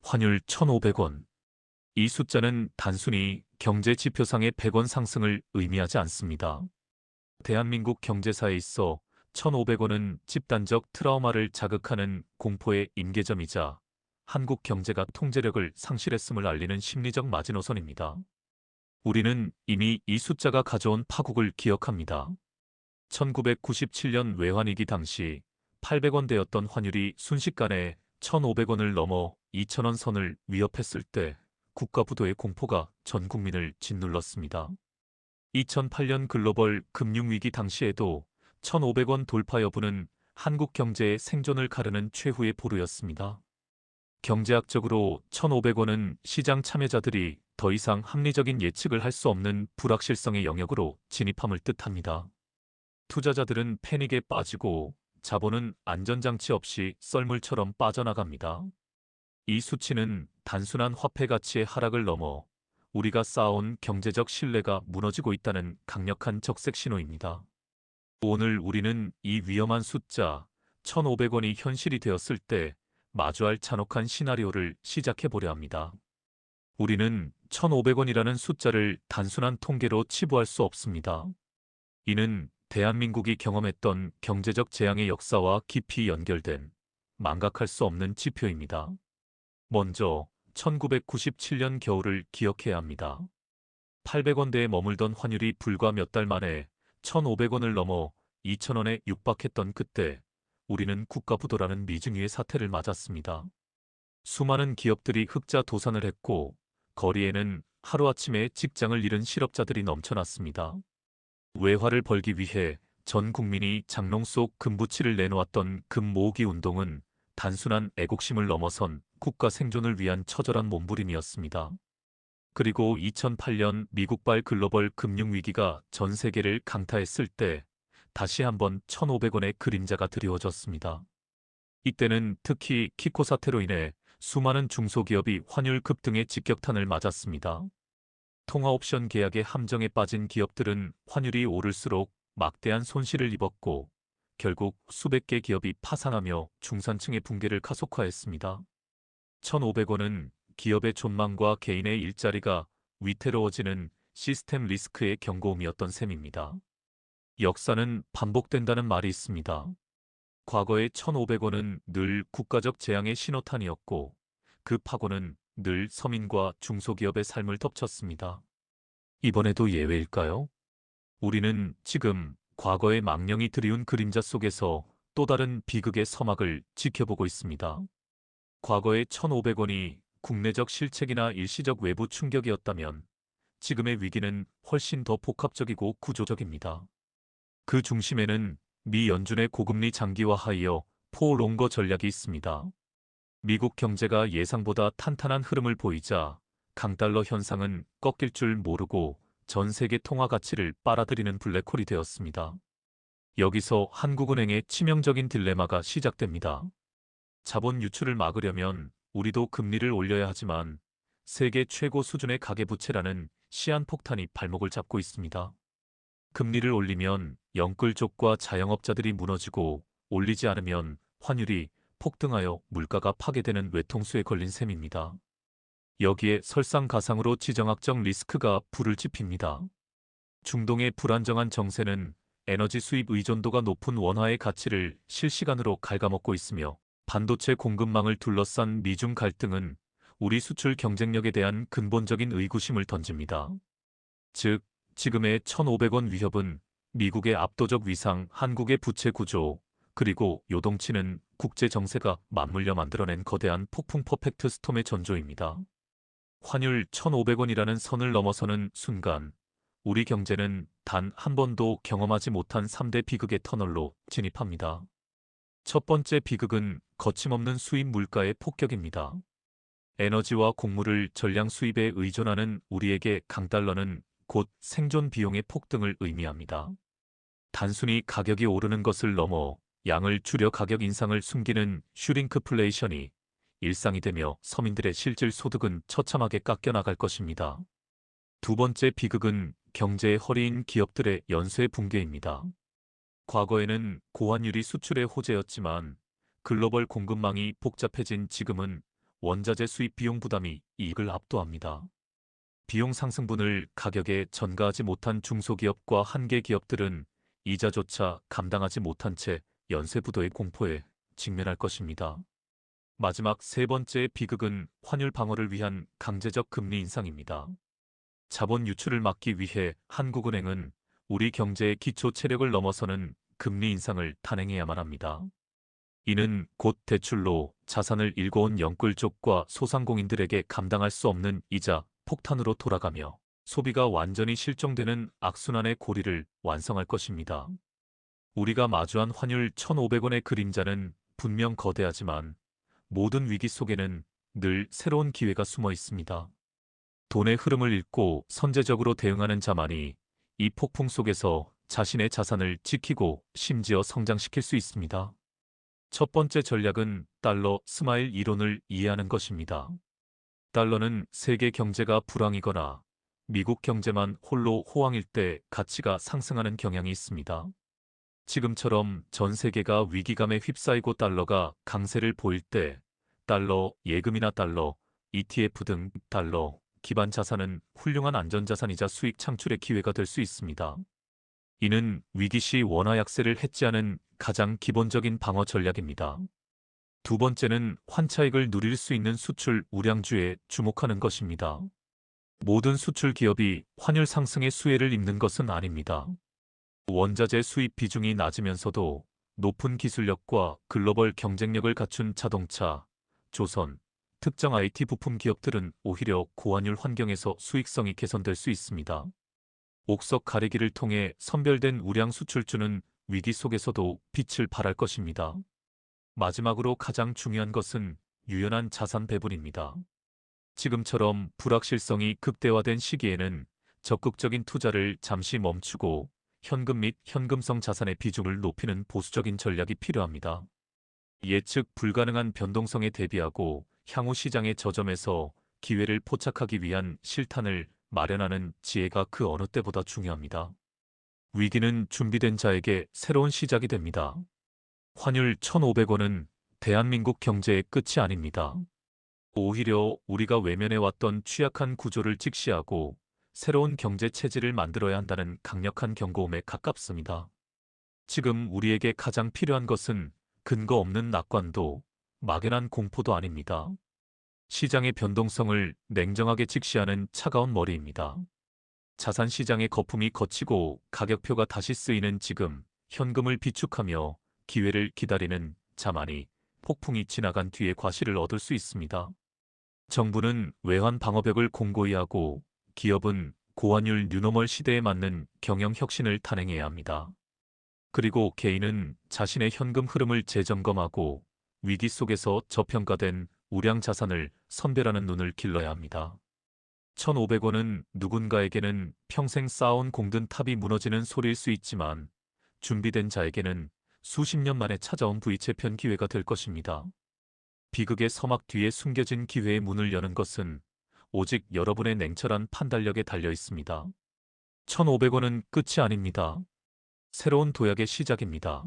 환율 1,500원. 이 숫자는 단순히 경제 지표상의 100원 상승을 의미하지 않습니다. 대한민국 경제사에 있어 1,500원은 집단적 트라우마를 자극하는 공포의 임계점이자 한국 경제가 통제력을 상실했음을 알리는 심리적 마지노선입니다. 우리는 이미 이 숫자가 가져온 파국을 기억합니다. 1997년 외환위기 당시 800원대였던 환율이 순식간에 1,500원을 넘어 2,000원 선을 위협했을 때 국가부도의 공포가 전 국민을 짓눌렀습니다. 2008년 글로벌 금융위기 당시에도 1,500원 돌파 여부는 한국 경제의 생존을 가르는 최후의 보루였습니다. 경제학적으로 1,500원은 시장 참여자들이 더 이상 합리적인 예측을 할 수 없는 불확실성의 영역으로 진입함을 뜻합니다. 투자자들은 패닉에 빠지고 자본은 안전장치 없이 썰물처럼 빠져나갑니다. 이 수치는 단순한 화폐 가치의 하락을 넘어 우리가 쌓아온 경제적 신뢰가 무너지고 있다는 강력한 적색 신호입니다. 오늘 우리는 이 위험한 숫자 1,500원이 현실이 되었을 때 마주할 잔혹한 시나리오를 시작해 보려 합니다. 우리는 1,500원이라는 숫자를 단순한 통계로 치부할 수 없습니다. 이는 대한민국이 경험했던 경제적 재앙의 역사와 깊이 연결된 망각할 수 없는 지표입니다. 먼저 1997년 겨울을 기억해야 합니다. 800원대에 머물던 환율이 불과 몇 달 만에 1,500원을 넘어 2,000원에 육박했던 그때 우리는 국가부도라는 미중유의 사태를 맞았습니다. 수많은 기업들이 흑자 도산을 했고 거리에는 하루아침에 직장을 잃은 실업자들이 넘쳐났습니다. 외화를 벌기 위해 전 국민이 장롱 속 금부치를 내놓았던 금모으기 운동은 단순한 애국심을 넘어선 국가 생존을 위한 처절한 몸부림이었습니다. 그리고 2008년 미국발 글로벌 금융위기가 전 세계를 강타했을 때 다시 한번 1,500원의 그림자가 드리워졌습니다. 이때는 특히 키코 사태로 인해 수많은 중소기업이 환율 급등의 직격탄을 맞았습니다. 통화옵션 계약의 함정에 빠진 기업들은 환율이 오를수록 막대한 손실을 입었고 결국 수백 개 기업이 파산하며 중산층의 붕괴를 가속화했습니다. 1,500원은 기업의 존망과 개인의 일자리가 위태로워지는 시스템 리스크의 경고음이었던 셈입니다. 역사는 반복된다는 말이 있습니다. 과거의 1,500원은 늘 국가적 재앙의 신호탄이었고 그 파고는 늘 서민과 중소기업의 삶을 덮쳤습니다. 이번에도 예외일까요? 우리는 지금 과거의 망령이 드리운 그림자 속에서 또 다른 비극의 서막을 지켜보고 있습니다. 과거의 1,500원이 국내적 실책이나 일시적 외부 충격이었다면 지금의 위기는 훨씬 더 복합적이고 구조적입니다. 그 중심에는 미 연준의 고금리 장기화하이어 포 롱거 전략이 있습니다. 미국 경제가 예상보다 탄탄한 흐름을 보이자 강달러 현상은 꺾일 줄 모르고 전 세계 통화 가치를 빨아들이는 블랙홀이 되었습니다. 여기서 한국은행의 치명적인 딜레마가 시작됩니다. 자본 유출을 막으려면 우리도 금리를 올려야 하지만 세계 최고 수준의 가계부채라는 시한폭탄이 발목을 잡고 있습니다. 금리를 올리면 영끌족과 자영업자들이 무너지고 올리지 않으면 환율이 폭등하여 물가가 파괴되는 외통수에 걸린 셈입니다. 여기에 설상가상으로 지정학적 리스크가 불을 지핍니다. 중동의 불안정한 정세는 에너지 수입 의존도가 높은 원화의 가치를 실시간으로 갉아먹고 있으며 반도체 공급망을 둘러싼 미중 갈등은 우리 수출 경쟁력에 대한 근본적인 의구심을 던집니다. 즉, 지금의 1,500원 위협은 미국의 압도적 위상, 한국의 부채 구조, 그리고 요동치는 국제 정세가 맞물려 만들어낸 거대한 폭풍 퍼펙트 스톰의 전조입니다. 환율 1,500원이라는 선을 넘어서는 순간 우리 경제는 단 한 번도 경험하지 못한 3대 비극의 터널로 진입합니다. 첫 번째 비극은 거침없는 수입 물가의 폭격입니다. 에너지와 곡물을 전량 수입에 의존하는 우리에게 강달러는 곧 생존 비용의 폭등을 의미합니다. 단순히 가격이 오르는 것을 넘어 양을 줄여 가격 인상을 숨기는 슈링크플레이션이 일상이 되며 서민들의 실질 소득은 처참하게 깎여나갈 것입니다. 두 번째 비극은 경제의 허리인 기업들의 연쇄 붕괴입니다. 과거에는 고환율이 수출의 호재였지만 글로벌 공급망이 복잡해진 지금은 원자재 수입 비용 부담이 이익을 압도합니다. 비용 상승분을 가격에 전가하지 못한 중소기업과 한계 기업들은 이자조차 감당하지 못한 채 연쇄부도의 공포에 직면할 것입니다. 마지막 세 번째 비극은 환율 방어를 위한 강제적 금리 인상입니다. 자본 유출을 막기 위해 한국은행은 우리 경제의 기초 체력을 넘어서는 금리 인상을 단행해야만 합니다. 이는 곧 대출로 자산을 일궈온 영끌족과 소상공인들에게 감당할 수 없는 이자 폭탄으로 돌아가며 소비가 완전히 실종되는 악순환의 고리를 완성할 것입니다. 우리가 마주한 환율 1,500원의 그림자는 분명 거대하지만 모든 위기 속에는 늘 새로운 기회가 숨어 있습니다. 돈의 흐름을 읽고 선제적으로 대응하는 자만이 이 폭풍 속에서 자신의 자산을 지키고 심지어 성장시킬 수 있습니다. 첫 번째 전략은 달러 스마일 이론을 이해하는 것입니다. 달러는 세계 경제가 불황이거나 미국 경제만 홀로 호황일 때 가치가 상승하는 경향이 있습니다. 지금처럼 전 세계가 위기감에 휩싸이고 달러가 강세를 보일 때 달러 예금이나 달러 ETF 등 달러 기반 자산은 훌륭한 안전자산이자 수익 창출의 기회가 될 수 있습니다. 이는 위기 시 원화 약세를 해지하는 가장 기본적인 방어 전략입니다. 두 번째는 환차익을 누릴 수 있는 수출 우량주에 주목하는 것입니다. 모든 수출 기업이 환율 상승의 수혜를 입는 것은 아닙니다. 원자재 수입 비중이 낮으면서도 높은 기술력과 글로벌 경쟁력을 갖춘 자동차, 조선, 특정 IT 부품 기업들은 오히려 고환율 환경에서 수익성이 개선될 수 있습니다. 옥석 가리기를 통해 선별된 우량 수출주는 위기 속에서도 빛을 발할 것입니다. 마지막으로 가장 중요한 것은 유연한 자산 배분입니다. 지금처럼 불확실성이 극대화된 시기에는 적극적인 투자를 잠시 멈추고 현금 및 현금성 자산의 비중을 높이는 보수적인 전략이 필요합니다. 예측 불가능한 변동성에 대비하고 향후 시장의 저점에서 기회를 포착하기 위한 실탄을 마련하는 지혜가 그 어느 때보다 중요합니다. 위기는 준비된 자에게 새로운 시작이 됩니다. 환율 1,500원은 대한민국 경제의 끝이 아닙니다. 오히려 우리가 외면해왔던 취약한 구조를 직시하고 새로운 경제 체질을 만들어야 한다는 강력한 경고음에 가깝습니다. 지금 우리에게 가장 필요한 것은 근거 없는 낙관도 막연한 공포도 아닙니다. 시장의 변동성을 냉정하게 직시하는 차가운 머리입니다. 자산 시장의 거품이 걷히고 가격표가 다시 쓰이는 지금 현금을 비축하며 기회를 기다리는 자만이 폭풍이 지나간 뒤에 과실을 얻을 수 있습니다. 정부는 외환 방어벽을 공고히 하고 기업은 고환율 뉴노멀 시대에 맞는 경영 혁신을 단행해야 합니다. 그리고 개인은 자신의 현금 흐름을 재점검하고 위기 속에서 저평가된 우량 자산을 선별하는 눈을 길러야 합니다. 1,500원은 누군가에게는 평생 쌓아온 공든 탑이 무너지는 소리일 수 있지만 준비된 자에게는 수십 년 만에 찾아온 V체편 기회가 될 것입니다. 비극의 서막 뒤에 숨겨진 기회의 문을 여는 것은 오직 여러분의 냉철한 판단력에 달려 있습니다. 1,500원은 끝이 아닙니다. 새로운 도약의 시작입니다.